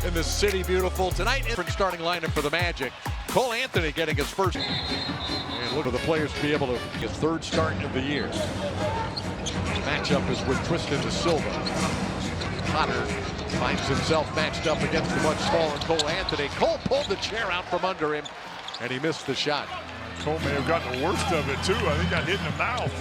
in the city beautiful. Tonight, different starting lineup for the Magic. Cole Anthony getting his first. And look for the players to be able to his third start of the year. Matchup is with Tristan da Silva. Potter finds himself matched up against the much smaller Cole Anthony. Cole pulled the chair out from under him, and he missed the shot. Cole may have gotten the worst of it, too. I think got hit in the mouth.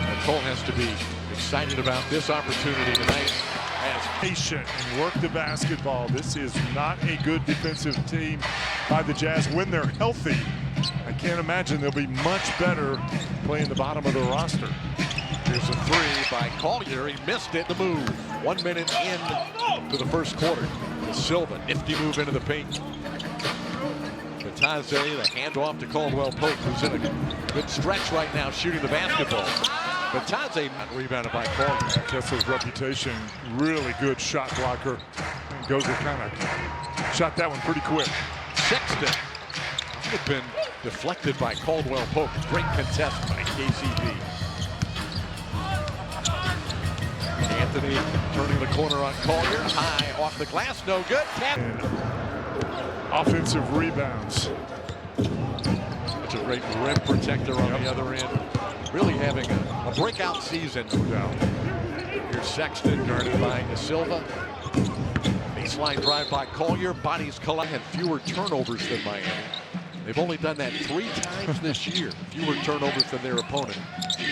And Cole has to be excited about this opportunity tonight. As patient and work the basketball. This is not a good defensive team by the Jazz when they're healthy. I can't imagine they'll be much better playing the bottom of the roster. Here's a three by Collier. He missed it. The move. 1 minute in to the first quarter. Da Silva, nifty move into the paint. Bitadze, the handoff to Caldwell Pope, who's in a good stretch right now shooting the basketball. Bitadze rebounded by Collier. Kessler's reputation, really good shot blocker. And Goga kind of shot that one pretty quick. Sexton should have been deflected by Caldwell Pope. Great contest by KCP. Anthony turning the corner on Collier. High off the glass, no good. And offensive rebounds. Such a great rim protector on the other end. Really having a breakout season. No doubt. Here's Sexton guarded by Da Silva. Baseline drive by Collier. Bodies collide. Had fewer turnovers than Miami. They've only done that 3 times this year. Fewer turnovers than their opponent.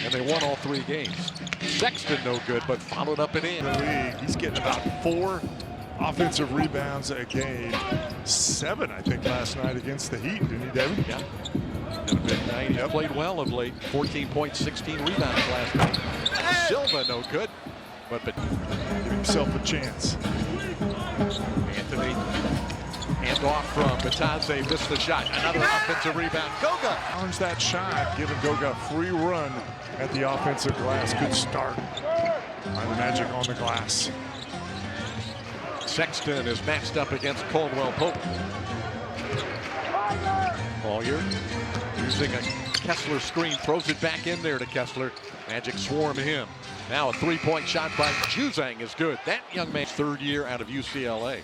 And they won all 3 games. Sexton no good, but followed up and in. The league, he's getting about 4 offensive rebounds a game. 7, I think, last night against the Heat, didn't he, David? Yeah. And a big night. He played well of late. 14 points, 16 rebounds last night. Silva no good, but give himself a chance. Anthony handoff from Bitadze, missed the shot. Another offensive rebound. Goga Challenge that shot, giving Goga a free run at the offensive glass. Good start by the Magic on the glass. Sexton is matched up against Caldwell Pope. Collier using a Kessler screen, throws it back in there to Kessler. Magic swarm him. Now a 3-point shot by Juzang is good. That young man's 3rd year out of UCLA.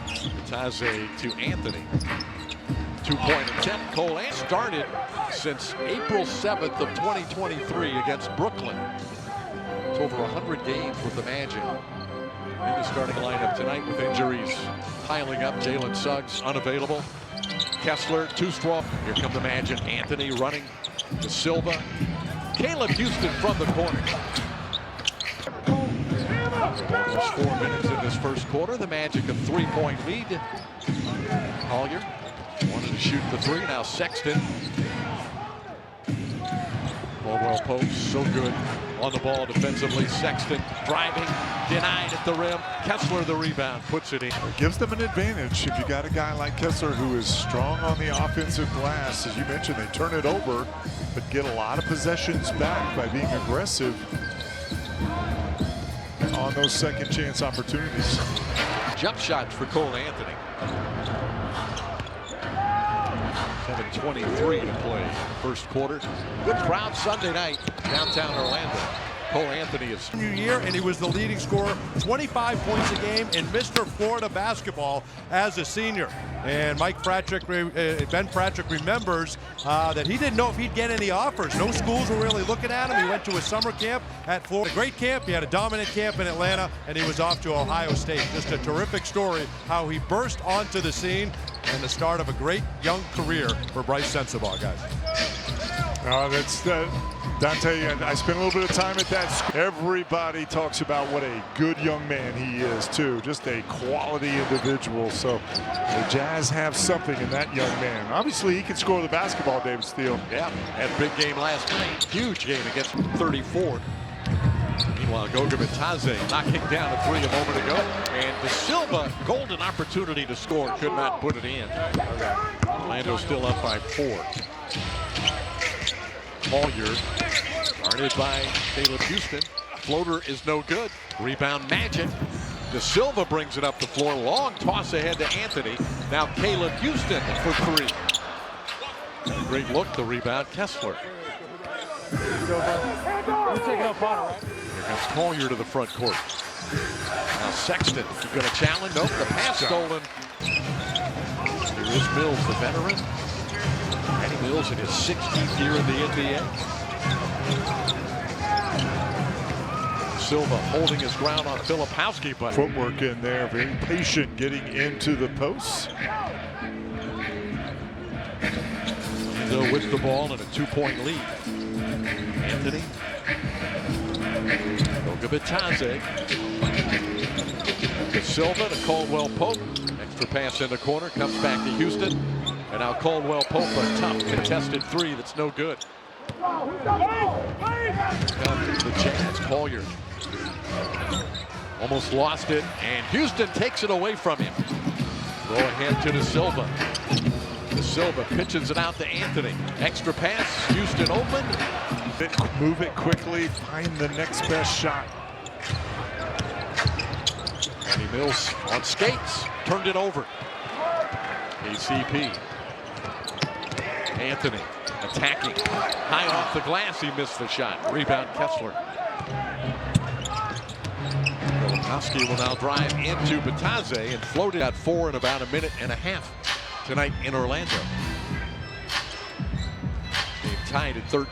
Bitadze to Anthony. 2-point attempt. Cole started since April 7th of 2023 against Brooklyn. It's over 100 games with the Magic. In the starting lineup tonight with injuries piling up. Jalen Suggs unavailable. Kessler too strong. Here come the Magic. Anthony running to Silva. Caleb Houston from the corner. Almost 4 minutes in this first quarter. The Magic a 3-point lead. Collier wanted to shoot the 3. Now Sexton. Caldwell Pope so good on the ball defensively. Sexton driving, denied at the rim. Kessler the rebound, puts it in. It gives them an advantage if you got a guy like Kessler who is strong on the offensive glass. As you mentioned, they turn it over, but get a lot of possessions back by being aggressive on those second chance opportunities. Jump shots for Cole Anthony. 7:23 to play first quarter. Good crowd Sunday night downtown Orlando. Cole Anthony is New year, and he was the leading scorer, 25 points a game in Mr. Florida basketball as a senior. And Ben Fratrick remembers that he didn't know if he'd get any offers. No schools were really looking at him. He went to a summer camp at Florida. A great camp. He had a dominant camp in Atlanta, and he was off to Ohio State. Just a terrific story how he burst onto the scene and the start of a great young career for Bryce Sensabaugh, guys. That's Dante, and I spent a little bit of time at that. Everybody talks about what a good young man he is, too. Just a quality individual. So the Jazz have something in that young man. Obviously, he can score the basketball, David Steele. Yeah, had a big game last night. Huge game against 34. Meanwhile, Goga Bitadze knocking down a 3 a moment ago. And Da Silva, golden opportunity to score, could not put it in. Orlando still up by 4. Collier, guarded by Caleb Houston. Floater is no good. Rebound Magic. Da Silva brings it up the floor. Long toss ahead to Anthony. Now Caleb Houston for 3. Great look, the rebound, Kessler. Here comes Collier to the front court. Now Sexton, he's going to challenge. Nope, the pass stolen. Here is Mills, the veteran. Patty Mills in his 16th year in the NBA. Silva holding his ground on Filipowski, but Footwork in there, very patient getting into the posts. Still with the ball and a 2-point lead. Anthony. Goga Bitadze. To Silva, to Caldwell Pope. Extra pass in the corner, comes back to Houston. And now Caldwell Pope, a tough contested three that's no good. The Jazz, Collier. Almost lost it, and Houston takes it away from him. Throw ahead to De Silva. De Silva pitches it out to Anthony. Extra pass, Houston open. Move it quickly, find the next best shot. Patty Mills on skates, turned it over. KCP. Anthony attacking. High off the glass, he missed the shot. Rebound, Kessler. Filipowski will now drive into Bitadze and float it at 4 in about a minute and a half tonight in Orlando. Game tied at 13.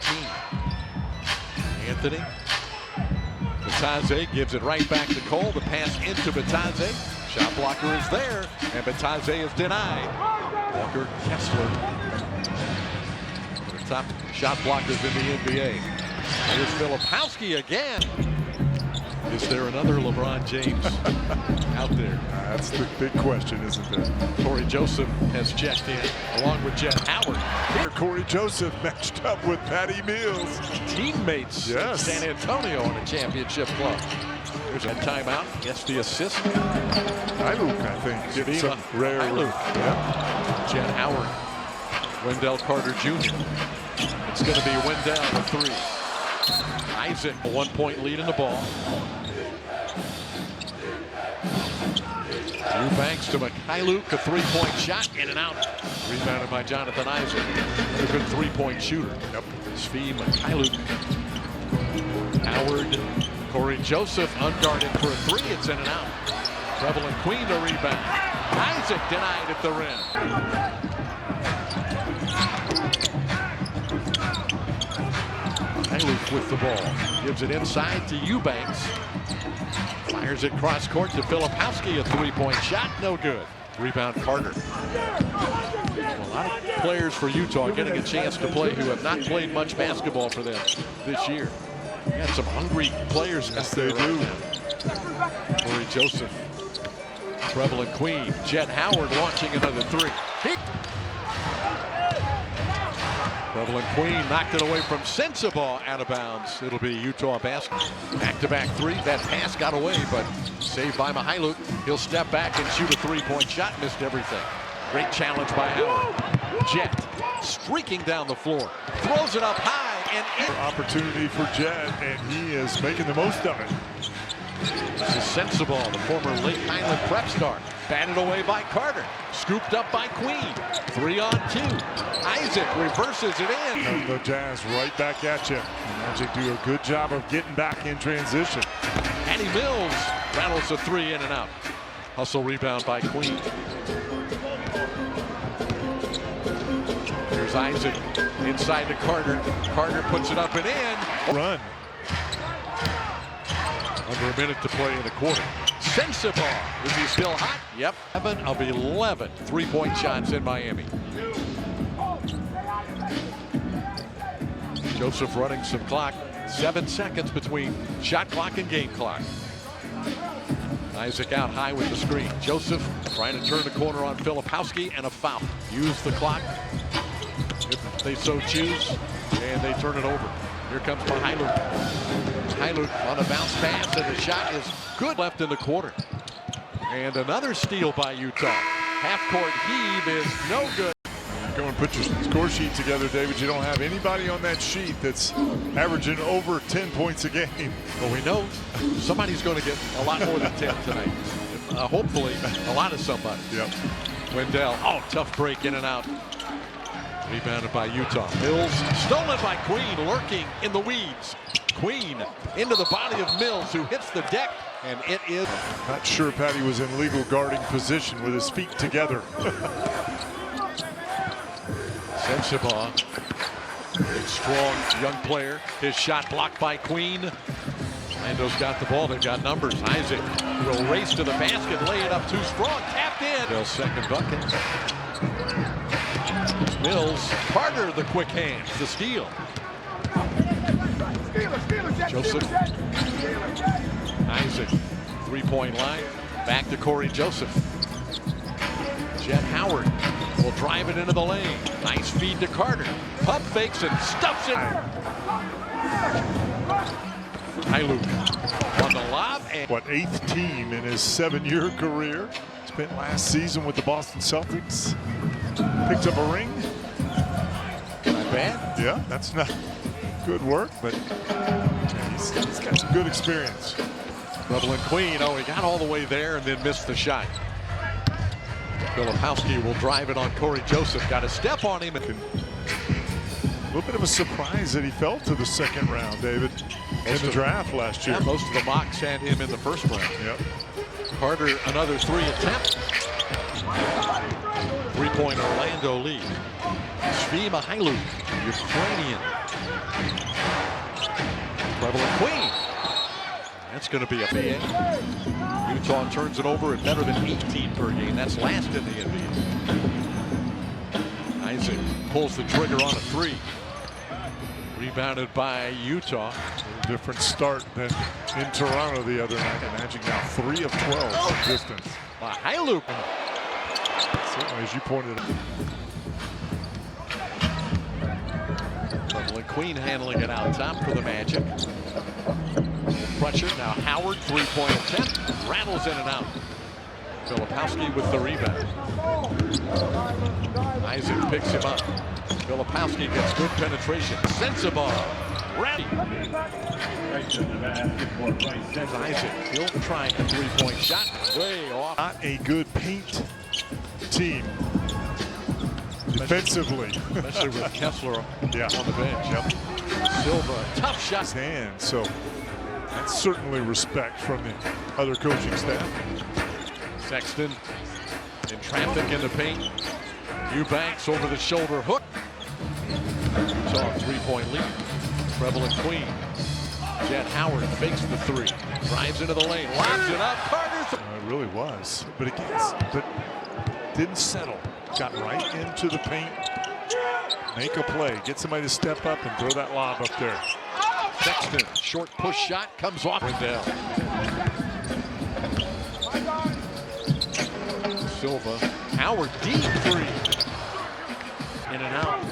Anthony. Bitadze gives it right back to Cole. The pass into Bitadze. Shot blocker is there, and Bitadze is denied. Walker Kessler. The top shot blockers in the NBA. Here's Filipowski again. Is there another LeBron James out there? That's the big question, isn't there? Corey Joseph has checked in, along with Jet Howard. Here, Corey Joseph matched up with Patty Mills. Teammates in Yes. San Antonio in a championship club. There's a timeout. Yes, the assist. Iluk, I think. It's rare. Iluk. Yeah. Jet Howard. Wendell Carter Jr. It's going to be Wendell with 3. Isaac, a 1-point lead in the ball. Eubanks to Mikhailuk, a 3-point shot, in and out. Rebounded by Jonathan Isaac. A good 3-point shooter. Yep. Svi Mikhailuk. Howard, Corey Joseph unguarded for a 3. It's in and out. Prevalent Queen to rebound. Isaac denied at the rim. Mikhailuk with the ball. Gives it inside to Eubanks. Fires it cross court to Filipowski. A 3-point shot, no good. Rebound Carter. A lot of players for Utah getting a chance to play who have not played much basketball for them this year. You got some hungry players out there right now. Corey Joseph. Prevalent Queen. Jet Howard launching another 3. Prevalent Queen knocked it away from Sensabaugh out of bounds. It'll be Utah basketball. Back-to-back 3. That pass got away, but saved by Mikhailuk. He'll step back and shoot a 3-point shot. Missed everything. Great challenge by Howard. Jet streaking down the floor. Throws it up high and in. Opportunity for Jet, and he is making the most of it. This is Sensabaugh, the former Lake Highland prep star. Batted away by Carter. Scooped up by Queen. 3-on-2. Isaac reverses it in. And the Jazz right back at you. Magic do a good job of getting back in transition. Patty Mills rattles a 3 in and out. Hustle rebound by Queen. Here's Isaac inside to Carter. Carter puts it up and in. Run. Under a minute to play in the quarter. Sensabaugh, is he still hot? Yep. 7 of 11 3-point shots in Miami. Joseph running some clock. 7 seconds between shot clock and game clock. Isaac out high with the screen. Joseph trying to turn the corner on Filipowski, and a foul. Use the clock if they so choose, and they turn it over. Here comes Mikhailuk. Mikhailuk on a bounce pass, and the shot is good left in the quarter. And another steal by Utah. Half-court heave is no good. Go and put your score sheet together, David. You don't have anybody on that sheet that's averaging over 10 points a game. Well, we know somebody's going to get a lot more than 10 tonight. Hopefully, a lot of somebody. Yep. Wendell, oh, tough break in and out. Rebounded by Utah. Mills stolen by Queen, lurking in the weeds. Queen into the body of Mills, who hits the deck, and it is. Not sure Patty was in legal guarding position with his feet together. Sensabaugh, big, strong, young player. His shot blocked by Queen. Orlando's got the ball. They've got numbers. Isaac will race to the basket, lay it up too strong, tapped in. Bell's second bucket. Mills, Carter, the quick hands, the steal. Joseph, Isaac, three-point line. Back to Corey Joseph. Jet Howard will drive it into the lane. Nice feed to Carter. Pump fakes and stuffs it. Hyluk on the lob. And What, 8th team in his 7-year career? Spent last season with the Boston Celtics. Picked up a ring. not bad. Yeah, that's not good work, but he's got some good experience. Bubbling Queen, oh, he got all the way there and then missed the shot. Filipowski will drive it on Corey Joseph. Got a step on him. A little bit of a surprise that he fell to the second round, David, in the draft last year. Yeah, most of the mocks had him in the first round. Yep. Carter, another three attempt. 3-point Orlando lead. Svi Mykhailiuk, Ukrainian. Prevalent Queen. That's going to be a BA. Utah turns it over at better than 18 per game. That's last in the NBA. Isaac pulls the trigger on a three. Rebounded by Utah. A little different start than in Toronto the other night. Imagine now 3 of 12 from distance. Mykhailiuk. Certainly, as you pointed out. Prevalent Queen handling it out top for the Magic. Pressure, now Howard, 3-point attempt, rattles in and out. Filipowski with the rebound. Isaac picks him up. Filipowski gets good penetration. Sensabaugh, ready. There's Isaac, he'll try a 3-point shot, way off. Not a good paint team defensively. Especially with Kessler Yeah. on the bench. Yep. Silva, tough shot. His hand, so that's certainly respect from the other coaching staff. Sexton in traffic in the paint. Eubanks over the shoulder hook. Saw a 3-point lead. Prevalent Queen. Jet Howard fakes the three. Drives into the lane. Lobs it up. Carter's. It really was. But again, but didn't settle. Got right into the paint. Make a play. Get somebody to step up and throw that lob up there. Sexton. Short push shot. Comes off. Wendell. Silva. Howard deep three. In and out.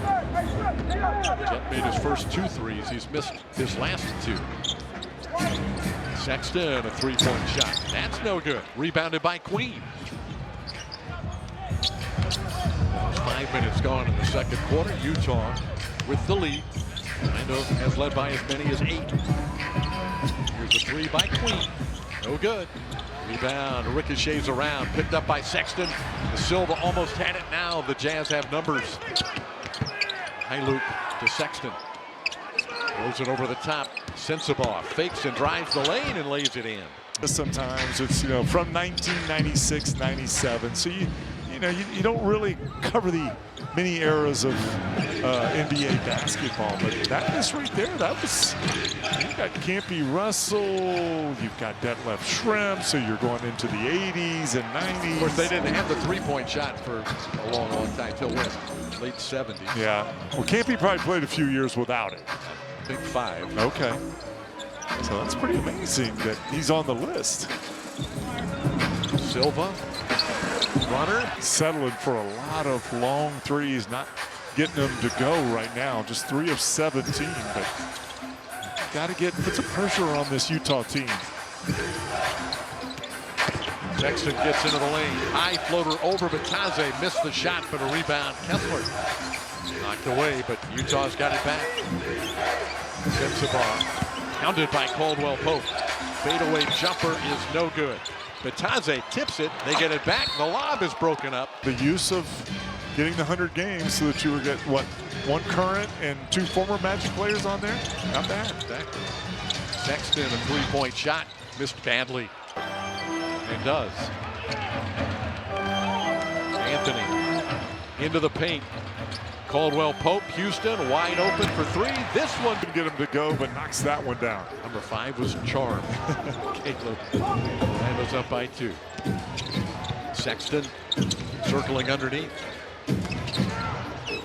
Jet made his first 2 threes. He's missed his last 2. Sexton, a 3-point shot. That's no good. Rebounded by Queen. 5 minutes gone in the second quarter. Utah with the lead. Orlando has led by as many as 8. Here's a 3 by Queen. No good. Rebound, ricochets around, picked up by Sexton. The Silva almost had it now. The Jazz have numbers. Hyluk to Sexton. Throws it over the top. Sensabaugh fakes and drives the lane and lays it in. Sometimes it's, from 1996, 97. So you don't really cover the many eras of NBA basketball, but that is right there. That was, you've got Campy Russell, you've got Detlef Schrempf, so you're going into the 80s and 90s. Of course, they didn't have the 3-point shot for a long, long time, till when? Late 70s. Yeah. Well, Campy probably played a few years without it. I think 5. Okay. So that's pretty amazing that he's on the list. Silva, runner. Settling for a lot of long threes, not getting them to go right now. Just 3 of 17, but got to put some pressure on this Utah team. Sexton gets into the lane. High floater over Batase. Missed the shot, but a rebound. Kessler knocked away, but Utah's got it back. Sensabaugh counted by Caldwell Pope. Fadeaway jumper is no good. Batase tips it. They get it back. The lob is broken up. The use of getting the 100 games so that you would get, 1 current and 2 former Magic players on there? Not bad. Exactly. Sexton, a three-point shot, missed badly, and does. Anthony into the paint. Caldwell Pope, Houston, wide open for three. This one Couldn't get him to go, but knocks that one down. Number 5 was Charm. Caleb Orlando's up by 2. Sexton circling underneath.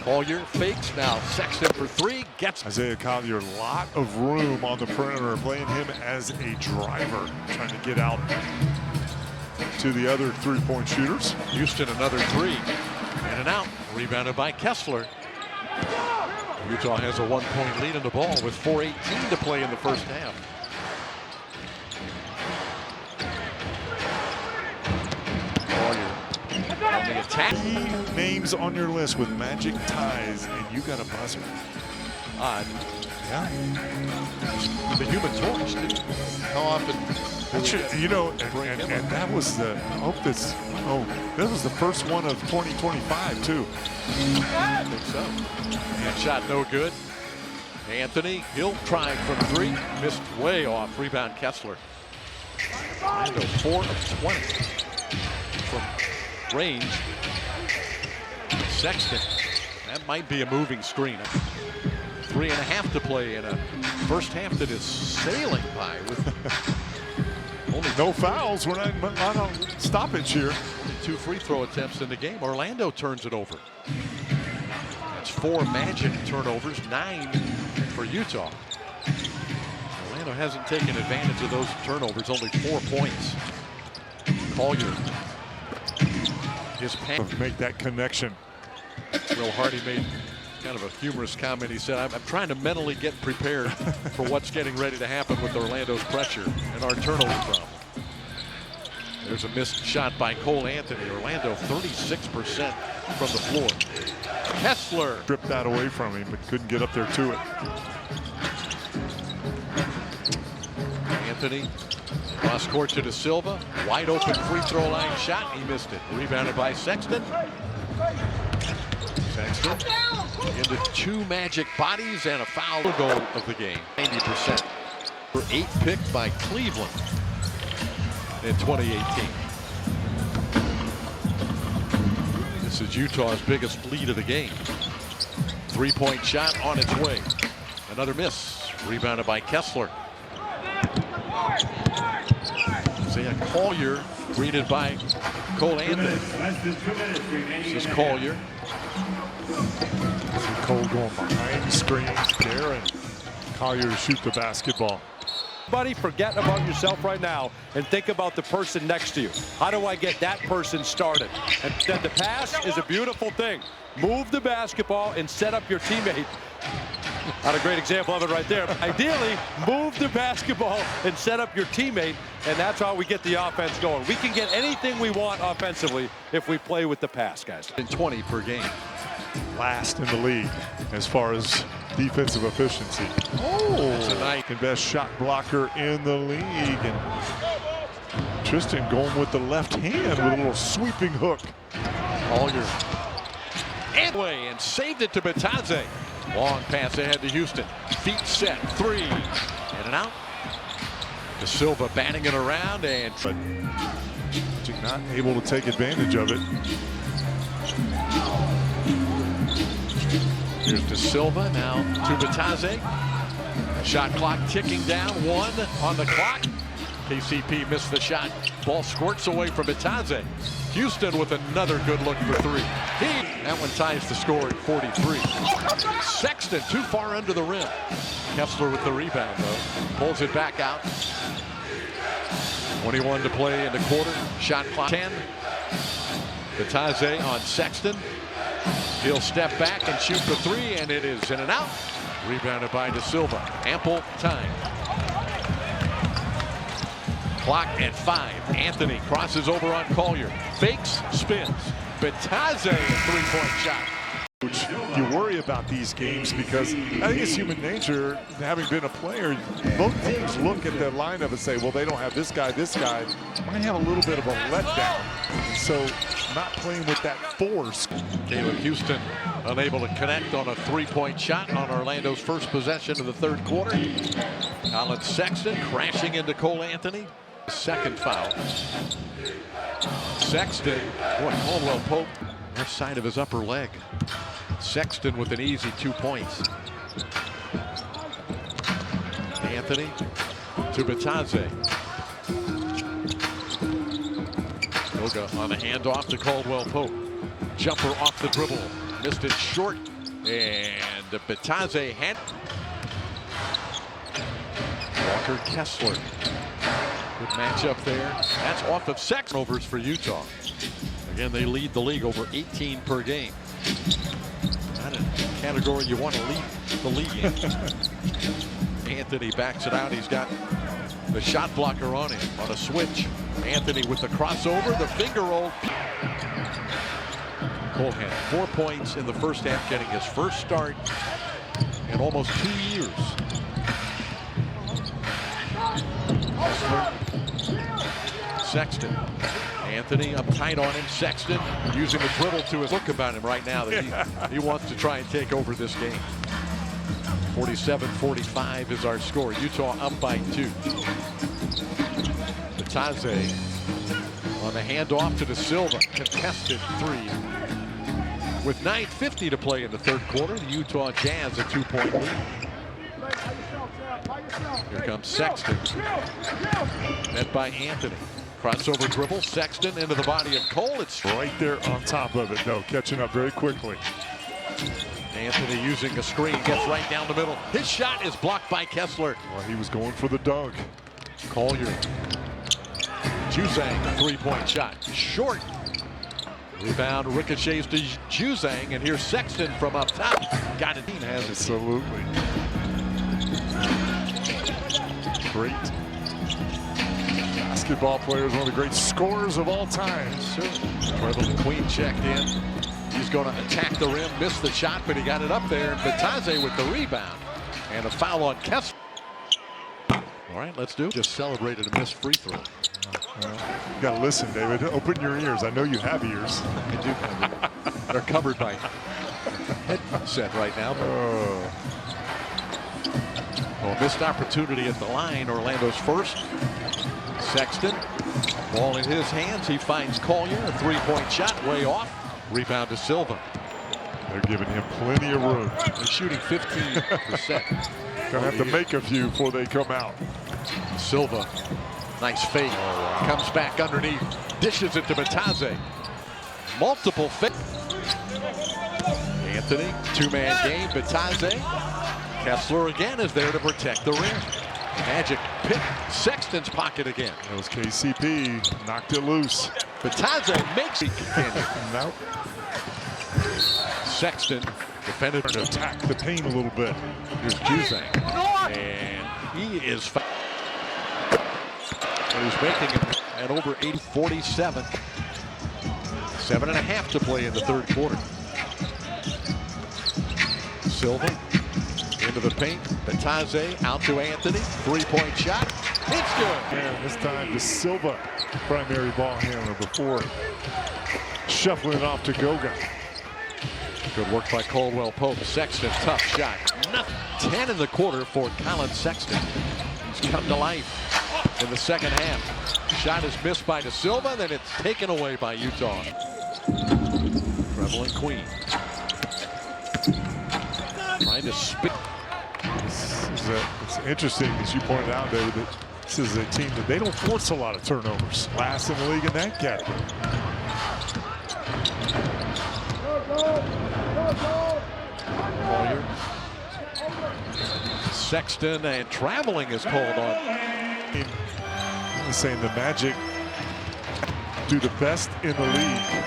Collier fakes now. Sexton for 3, gets Isaiah Collier, a lot of room on the perimeter, playing him as a driver, trying to get out to the other three-point shooters. Houston another 3. In and out. Rebounded by Kessler. Utah has a 1-point lead in the ball with 4:18 to play in the first half. Collier on the attack. 3 names on your list with magic ties, and you got a buzzer. Odd. Yeah. The Human Torch, too. How often? That should, you know, and that was the, I hope this, oh, that was the first one of 2025 too. I think so. And shot no good. Anthony, he'll try from 3, missed way off. Rebound Kessler. Orlando 4 of 20 from range. Sexton, that might be a moving screen. 3.5 to play in a first half that is sailing by with only No fouls. We're not on stoppage here. 2 free throw attempts in the game. Orlando turns it over. That's 4 Magic turnovers, 9 for Utah. Orlando hasn't taken advantage of those turnovers, only 4 points. Collier. His pass. Make that connection. Will Hardy made kind of a humorous comment. He said, I'm trying to mentally get prepared for what's getting ready to happen with Orlando's pressure and our turnover problem. There's a missed shot by Cole Anthony. Orlando 36% from the floor. Kessler. Stripped that away from him, but couldn't get up there to it. Anthony cross court to De Silva. Wide open free throw line shot. He missed it. Rebounded by Sexton. Sexton into 2 Magic bodies and a foul goal of the game. 90%. For 8 picked by Cleveland in 2018. This is Utah's biggest lead of the game. 3-point shot on its way. Another miss. Rebounded by Kessler. Isaiah Collier greeted by Cole Anthony. This is Collier. See Cole going behind the screens there, and Collier to shoot the basketball. Buddy, forget about yourself right now and think about the person next to you. How do I get that person started? And then the pass is a beautiful thing. Move the basketball and set up your teammate. Not a great example of it right there. Ideally, move the basketball and set up your teammate, and that's how we get the offense going. We can get anything we want offensively if we play with the pass, guys. In 20 per game. Last in the league as far as defensive efficiency. Tonight. And best shot blocker in the league. And Tristan going with the left hand with a little sweeping hook. Collier. And saved it to Bitadze. Long pass ahead to Houston. Feet set. 3. In and out. De Silva batting it around, and But not able to take advantage of it. here's De Silva now to Bitadze. Shot clock ticking down. 1 on the clock. KCP missed the shot. Ball squirts away from Bitadze. Houston with another good look for 3. That one ties the score at 43. Sexton too far under the rim. Kessler with the rebound though. Pulls it back out. 21 to play in the quarter. Shot clock 10. Bitadze on Sexton. He'll step back and shoot for 3, and it is in and out. Rebounded by De Silva. Ample time. Clock at 5. Anthony crosses over on Collier. Fakes, spins. Bitadze, a 3-point shot. You worry about these games because I think it's human nature, having been a player, both teams look at their lineup and say, well, they don't have this guy might have a little bit of a letdown. And so not playing with that force. Caleb Houston unable to connect on a three-point shot on Orlando's first possession of the third quarter. Colin Sexton crashing into Cole Anthony. Second foul. Sexton, boy, Caldwell Pope, left side of his upper leg. Sexton with an easy 2 points. Anthony to Bitadze. Goga on the handoff to Caldwell Pope. Jumper off the dribble. Missed it short. And Bitadze had. Walker Kessler. Good matchup there. That's off of Sexton. Overs for Utah. Again, they lead the league over 18 per game. Not a category you want to lead the league in. Anthony backs it out. He's got the shot blocker on him on a switch. Anthony with the crossover, the finger roll. Cole had 4 points in the first half, getting his first start in almost 2 years. Sexton. Anthony up tight on him. Sexton using the dribble to his look about him right now that he wants to try and take over this game. 47-45 is our score. Utah up by 2. Bitadze on the handoff to De Silva. Contested 3. With 9:50 to play in the third quarter, the Utah Jazz a 2-point lead. Here comes Sexton. Met by Anthony. Crossover dribble. Sexton into the body of Cole. It's Right there on top of it, though, catching up very quickly. Anthony using a screen, gets right down the middle. His shot is blocked by Kessler. Well, he was going for the dunk. Collier. Juzang, a three-point shot. Short. Rebound ricochets to Juzang, and here's Sexton from up top. Got it. Has it. Absolutely. Great basketball players, one of the great scorers of all time. Trevor Queen checked in. He's going to attack the rim, missed the shot, but he got it up there. Bitadze with the rebound. And a foul on Kessler. All right, let's do it. Just celebrated a missed free throw. You got to listen, David. Open your ears. I know you have ears. I do have ears. They're covered by headset right now. Well, missed opportunity at the line. Orlando's first. Sexton, ball in his hands. He finds Collier, a three-point shot, way off. Rebound to Silva. They're giving him plenty of room. They're shooting 15%. Gonna have to make a few before they come out. Silva, nice fake. Comes back underneath, dishes it to Bitadze. Multiple fake. Anthony, two-man game. Bitadze. Kessler again is there to protect the rim. Magic pick Sexton's pocket again. That was KCP, knocked it loose. Bitadze makes it. Nope. Sexton defended to attack the paint a little bit. Here's Juzang, and he is fouled. He's making it at over 80-47. 7.5 to play in the third quarter. Silva into the paint. Bitadze out to Anthony. Three-point shot. It's good. And this time to Silva, primary ball handler, before shuffling it off to Goga. Good work by Caldwell Pope. Sexton, tough shot. Nothing. 10 in the quarter for Colin Sexton. He's come to life in the second half. Shot is missed by De Silva, then it's taken away by Utah. Trevor Queen. Trying to spin. It's interesting, as you pointed out, David, that this is a team that they don't force a lot of turnovers. Last in the league in that category. Collier. Sexton, and traveling is called on. I'm saying the Magic do the best in the league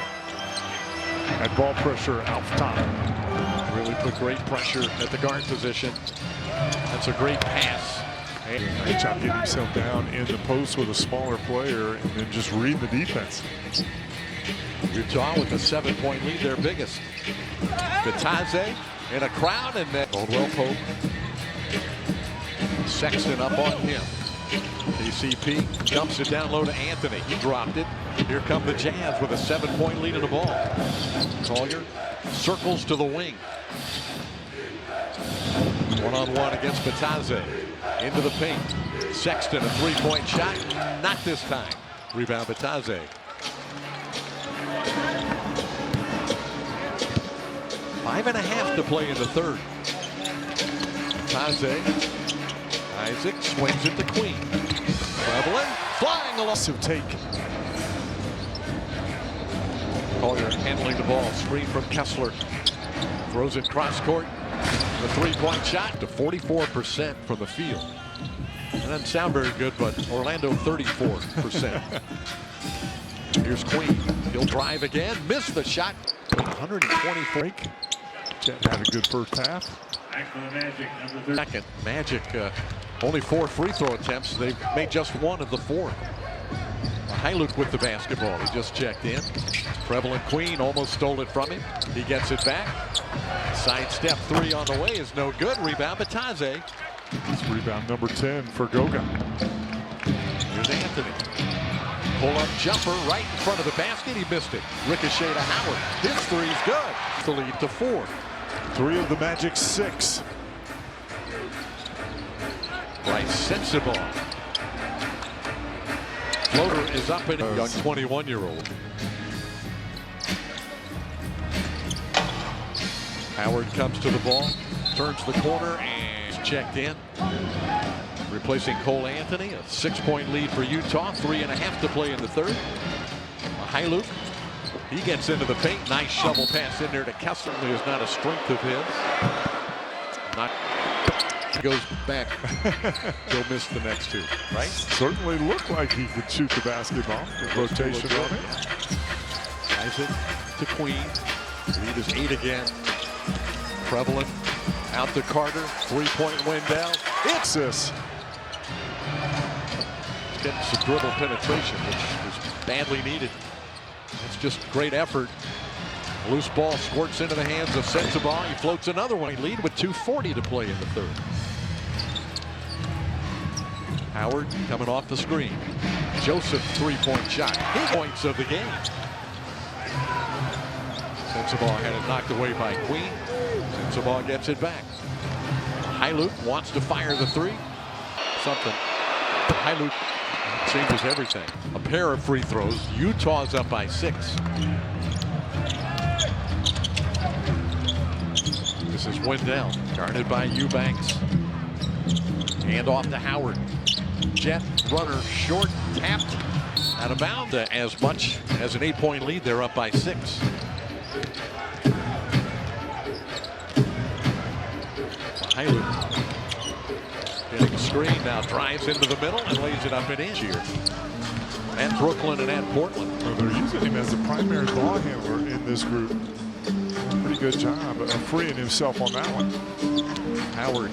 at ball pressure out top. Really put great pressure at the guard position. That's a great pass. Good job getting himself down in the post with a smaller player and then just reading the defense. Utah with a 7-point lead, their biggest. Bitadze in a crowd, and then Caldwell Pope. Sexton up on him. He KCP dumps it down low to Anthony. He dropped it. Here come the Jazz with a 7-point lead in the ball. Collier circles to the wing. One-on-one against Batadze. Into the paint. Sexton, a 3-point shot. Not this time. Rebound Batadze. Five and a half to play in the third. Batadze. Isaac swings it to Queen. Traveling, flying along. So take. Collier handling the ball. Screen from Kessler. Throws it cross court. The 3-point shot to 44% from the field. That doesn't sound very good, but Orlando 34%. Here's Queen. He'll drive again. Missed the shot. 120 break. Jet had a good first half. Second, Magic only 4 free throw attempts. They've made just 1 of the 4. Hyluk with the basketball. He just checked in. Prevalent Queen almost stole it from him. He gets it back. Sidestep 3 on the way is no good. Rebound Batadze. It's rebound number 10 for Goga. Here's Anthony. Pull-up jumper right in front of the basket. He missed it. Ricochet to Howard. His 3's good. The lead to 4. 3 of the Magic's 6. Bryce Sensabaugh. Floater is up in a young 21-year-old. Howard comes to the ball, turns the corner, and is checked in. Replacing Cole Anthony, a 6-point lead for Utah. 3.5 to play in the third. Hyluk, he gets into the paint. Nice shovel pass in there to Kessler, who is not a strength of his. Goes back. He'll miss the next 2, right? Certainly looked like he could shoot the basketball. The rotation on it. Isaac to Queen. Lead is 8 again. Prevalent out to Carter. 3-point Wendell. It's this. Getting some dribble penetration, which is badly needed. It's just great effort. Loose ball squirts into the hands of Sensabaugh. He floats another one. Lead with 2:40 to play in the third. Howard coming off the screen. Joseph 3-point shot. His points of the game. Sensabaugh had it knocked away by Queen. Sensabaugh gets it back. Hyluk wants to fire the 3. Something. Hyluk changes everything. A pair of free throws. Utah's up by 6. This is Wendell, guarded by Eubanks. Hand off to Howard. Jet runner short, tapped, out of bounds. As much as an 8-point lead, they're up by 6. Hyluk getting a screen now, drives into the middle and lays it up and in here. At Brooklyn and at Portland. Well, they're using him as a primary ball handler in this group. Pretty good job of freeing himself on that one. Howard,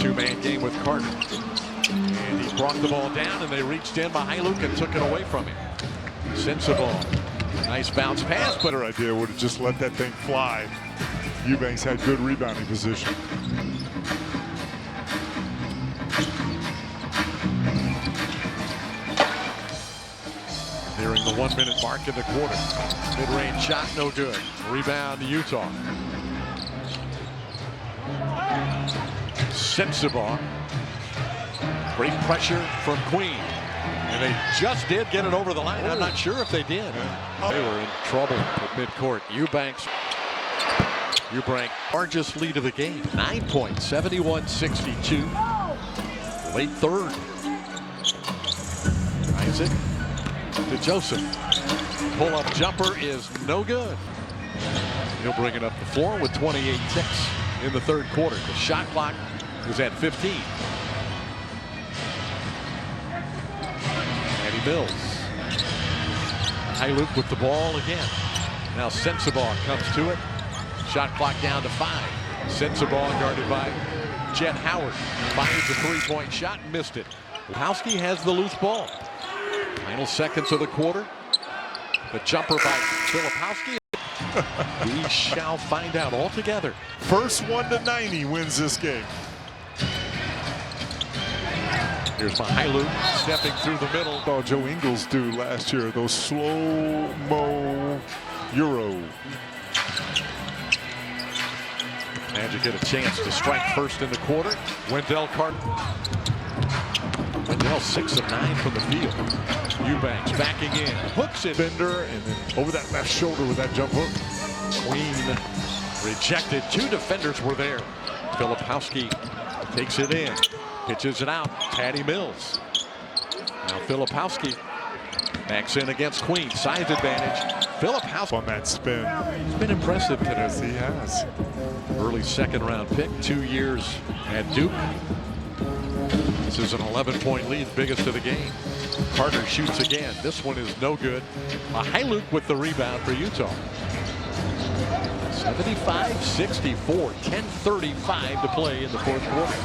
2-man game with Carter. And he brought the ball down, and they reached in by Hyluk and took it away from him. Sensabaugh. Nice bounce pass, but Better idea would have just let that thing fly. Eubanks had good rebounding position. nearing the 1-minute mark in the quarter. Mid-range shot, no good. Rebound to Utah. Sensabaugh. Great pressure from Queen. And they just did get it over the line. I'm not sure if they did. They were in trouble at midcourt. Eubanks, largest lead of the game. 9 points, 71-62. Late third. Isaac to Joseph. Pull-up jumper is no good. He'll bring it up the floor with 28 ticks in the third quarter. The shot clock is at 15. Eddie Mills. Hyluk with the ball again. Now Sensabaugh comes to it. Shot clock down to 5. Sensabaugh guarded by Jet Howard. Fires a 3-point shot and missed it. Lopowski has the loose ball. Final seconds of the quarter. The jumper by Filipowski. We shall find out altogether. First one to 90 wins this game. Here's Mykhailiuk stepping through the middle. Saw Joe Ingles do last year, those slow-mo Euro. Magic get a chance to strike first in the quarter. Wendell Carter. Wendell 6 of 9 from the field. Eubanks backing in, hooks it. Bender, and then over that left shoulder with that jump hook. Queen rejected. 2 defenders were there. Filipowski takes it in, pitches it out. Patty Mills. Now Filipowski backs in against Queen. Size advantage. Filipowski On that spin. He's been impressive today. Yes, he has. Early second-round pick, 2 years at Duke. This is an 11-point lead, biggest of the game. Carter shoots again. This one is no good. Mykhailiuk with the rebound for Utah. 75-64, 10:35 to play in the fourth quarter.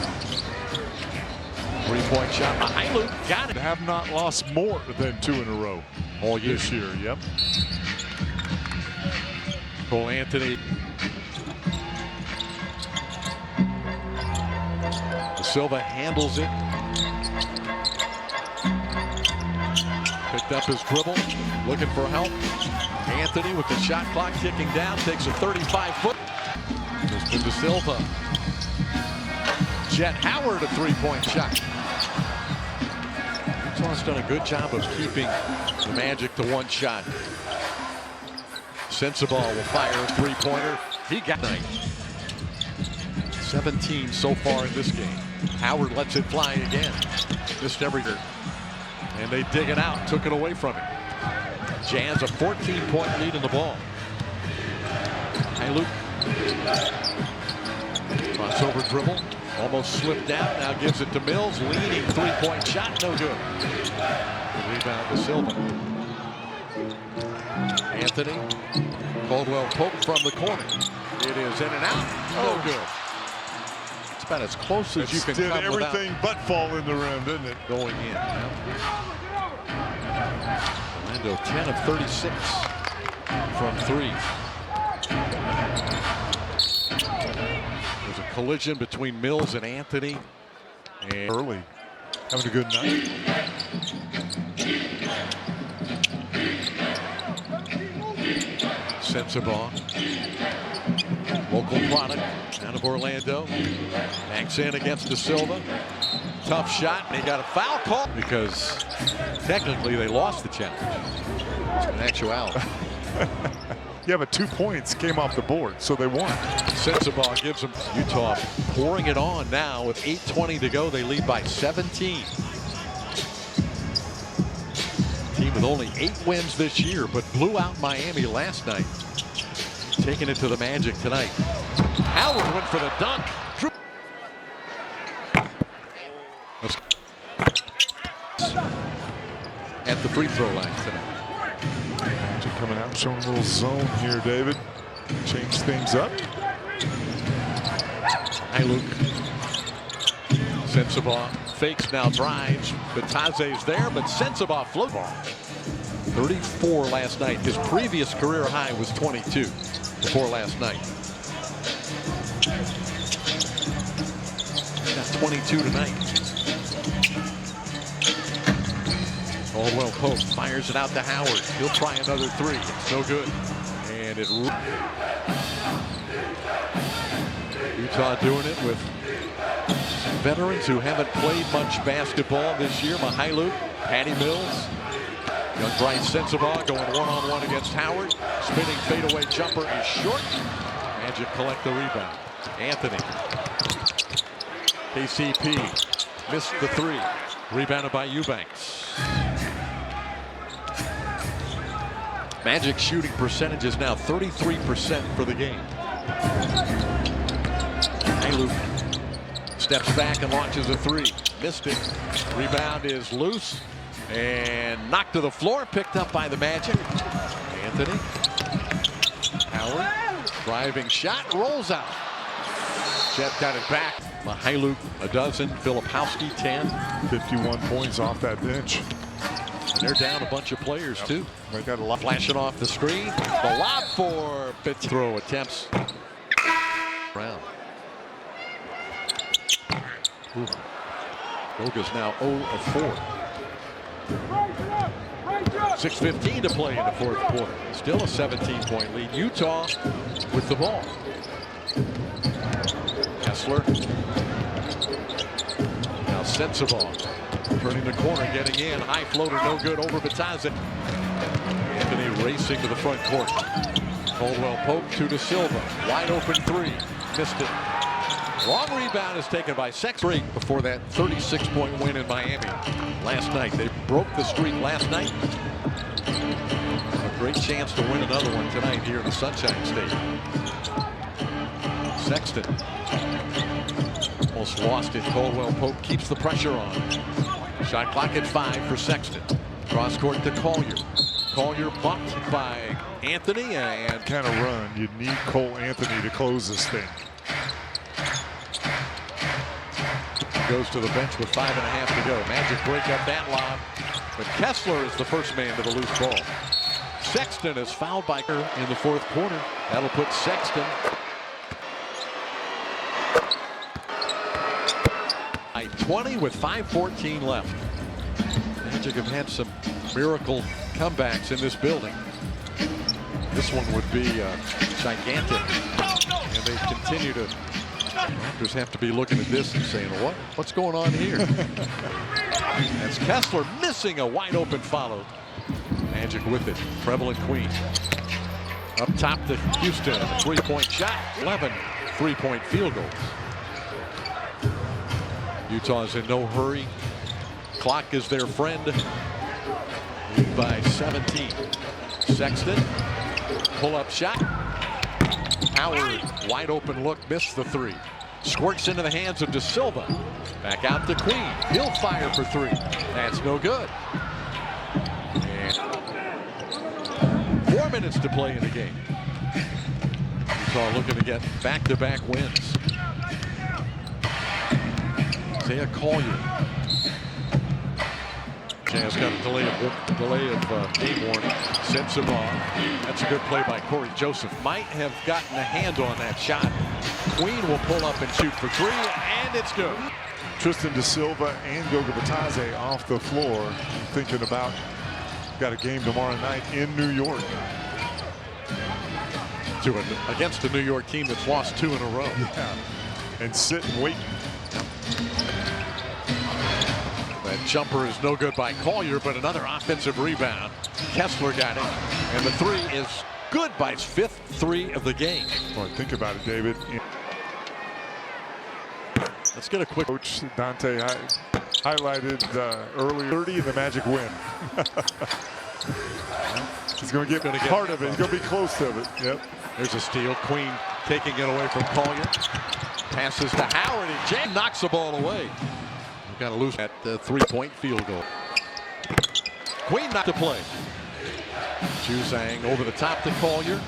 3-point shot. Mykhailiuk got it. Have not lost more than 2 in a row All year. this year. Yep. Cole Anthony. Silva handles it. Picked up his dribble, looking for help. Anthony with the shot clock ticking down, takes a 35-foot. Just to Silva. Jet Howard, a 3-point shot. Utah's done a good job of keeping the Magic to 1 shot. Sensabaugh will fire a 3-pointer. He got 9. 17 so far in this game. Howard lets it fly again. Missed every year. And they dig it out, took it away from him. Jazz a 14-point lead in the ball. Mykhailiuk. Crossover dribble. Almost slipped down. Now gives it to Mills. Leaning 3-point shot. No good. The rebound to Silva. Anthony. Caldwell Pope from the corner. It is in and out. No good. It's about as close as you can did come everything but fall in the rim, didn't it? going in. Orlando 10 of 36 from 3. There's a collision between Mills and Anthony. And Early. Having a good night. Sensabaugh. Local product out of Orlando. Backs in against De Silva. Tough shot, and he got a foul call because technically they lost the challenge. In actuality. Yeah, but 2 points came off the board, so they won. Sensabaugh gives them. Utah pouring it on now with 8:20 to go. They lead by 17. Team with only 8 wins this year, but blew out Miami last night. Taking it to the Magic tonight. Howard went for the dunk. At the free throw line tonight. Magic coming out, showing a little zone here, David. Change things up. Mykhailiuk. Sensabaugh fakes, now drives. Bataze's there, but Sensabaugh float ball. 34 last night. His previous career high was 22 before last night. Got 22 tonight. Caldwell Pope fires it out to Howard. He'll try another 3. It's no good. And it. Utah doing it with veterans who haven't played much basketball this year. Mykhailiuk, Patty Mills. Young Bryce Sensabaugh going one-on-one against Howard. Spinning fadeaway jumper is short. Magic collect the rebound. Anthony. KCP missed the 3. Rebounded by Eubanks. Magic shooting percentage is now 33% for the game. Mykhailiuk steps back and launches a 3. Missed it. Rebound is loose and knocked to the floor. Picked up by the Magic. Anthony. Howard. Driving shot. Rolls out. Jet got it back. Mykhailiuk a dozen. Filipowski 10. 51 points off that bench. And they're down a bunch of players too. They got a lot. Flashing off the screen. The lob for Pitt. Throw attempts. Brown. Ooh. Goga's now 0 of 4. 6:15 to play in the fourth quarter. Still a 17-point lead. Utah with the ball. Kessler. Now Sensabaugh turning the corner, getting in. High floater, no good over Batazzi. Anthony racing to the front court. Caldwell Pope to De Silva. Wide open three. Missed it. Long rebound is taken by Sexton before that 36-point win in Miami last night. They broke the streak last night. A great chance to win another one tonight here in the Sunshine State. Sexton almost lost it. Caldwell Pope keeps the pressure on. Shot clock at 5 for Sexton. Cross court to Collier. Collier bumped by Anthony and kind of run. You need Cole Anthony to close this thing. Goes to the bench with 5.5 to go. Magic break up that lob, but Kessler is the first man to the loose ball. Sexton is fouled by her in the fourth quarter. That'll put Sexton at 20 with 5:14 left. Magic have had some miracle comebacks in this building. This one would be gigantic, and they continue to. Raptors have to be looking at this and saying, what's going on here? That's Kessler missing a wide open follow. Magic with it. Preble and Queen. Up top to Houston. A 3-point shot. 11 3-point field goals. Utah's in no hurry. Clock is their friend. Lead by 17. Sexton. Pull-up shot. Howard, wide open look, missed the three. Squirts into the hands of De Silva. Back out to Queen. He'll fire for three. That's no good. And 4 minutes to play in the game. Utah looking to get back-to-back wins. Isaiah Collier. Jazz got a delay of game warning. Sensabaugh. That's a good play by Corey Joseph. Might have gotten a hand on that shot. Queen will pull up and shoot for three, and it's good. Tristan De Silva and Goga Batazzi off the floor. Thinking about got a game tomorrow night in New York. Against a New York team that's lost 2 in a row. Yeah. And sit and wait. That jumper is no good by Collier, but another offensive rebound. Kessler got it, and the three is good by his 5th three of the game. Well, think about it, David. Let's get a quick. Coach Dante highlighted earlier 30 and the Magic win. He's going to get part of it. He's going to be close to it. Yep. There's a steal. Queen taking it away from Collier. Passes to Howard, and Jam knocks the ball away. We've got to lose that 3-point field goal. Queen not to play. Juzang over the top to Collier.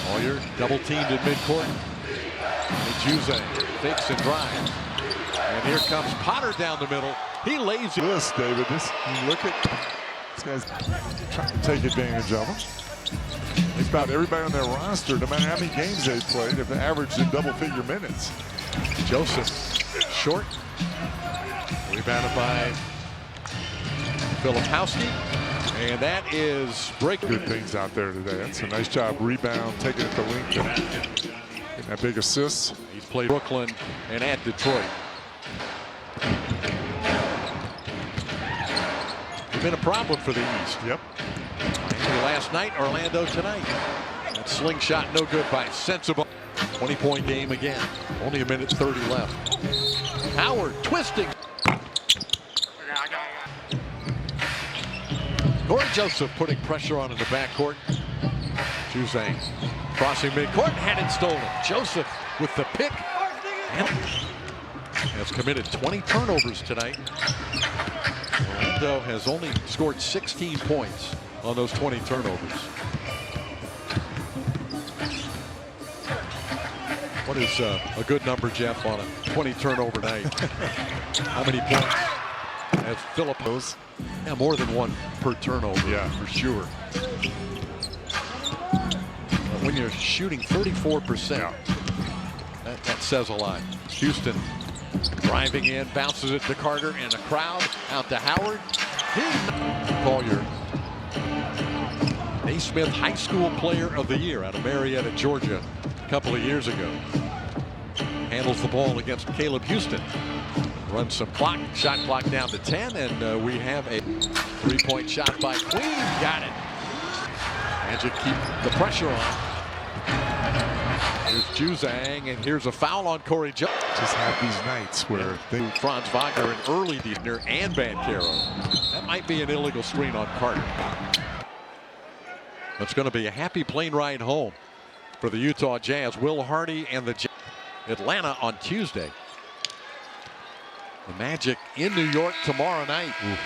Collier double teamed in midcourt. And Juzang fakes and drives. And here comes Potter down the middle. He lays it. This, David, you look at this guy's trying to take advantage of him. It's about everybody on their roster, no matter how many games they've played, have averaged in double-figure minutes. Joseph short. Rebounded by Filipowski. And that is breaking. Good things out there today. That's a nice job. Rebound, taking it to Lincoln. Getting that big assist. He's played Brooklyn and at Detroit. It's been a problem for the East. Yep. Miami last night, Orlando tonight. That slingshot no good by Sensabaugh. 20-point game again. Only a minute 30 left. Howard twisting. Corey Joseph putting pressure on in the backcourt. Juzang crossing midcourt, had it stolen. Joseph with the pick. And has committed 20 turnovers tonight. Orlando has only scored 16 points on those 20 turnovers. What is a good number, Jeff, on a 20 turnover night? How many points? As Philippos, yeah, more than one per turnover, yeah, for sure. But when you're shooting 34%, that says a lot. Houston Driving in, bounces it to Carter and a crowd out to Howard. Collier, Naismith High School Player of the Year out of Marietta, Georgia, a couple of years ago. Handles the ball against Caleb Houston. Runs some clock, shot clock down to 10, and we have a three-point shot by Queen. Got it. Magic keep the pressure on. Here's Juzang, and here's a foul on Corey Jones. Just have these nights where they. Franz Wagner and early Diebner and Banchero. That might be an illegal screen on Carter. It's going to be a happy plane ride home for the Utah Jazz. Will Hardy and the Atlanta on Tuesday. The Magic in New York tomorrow night. Ooh.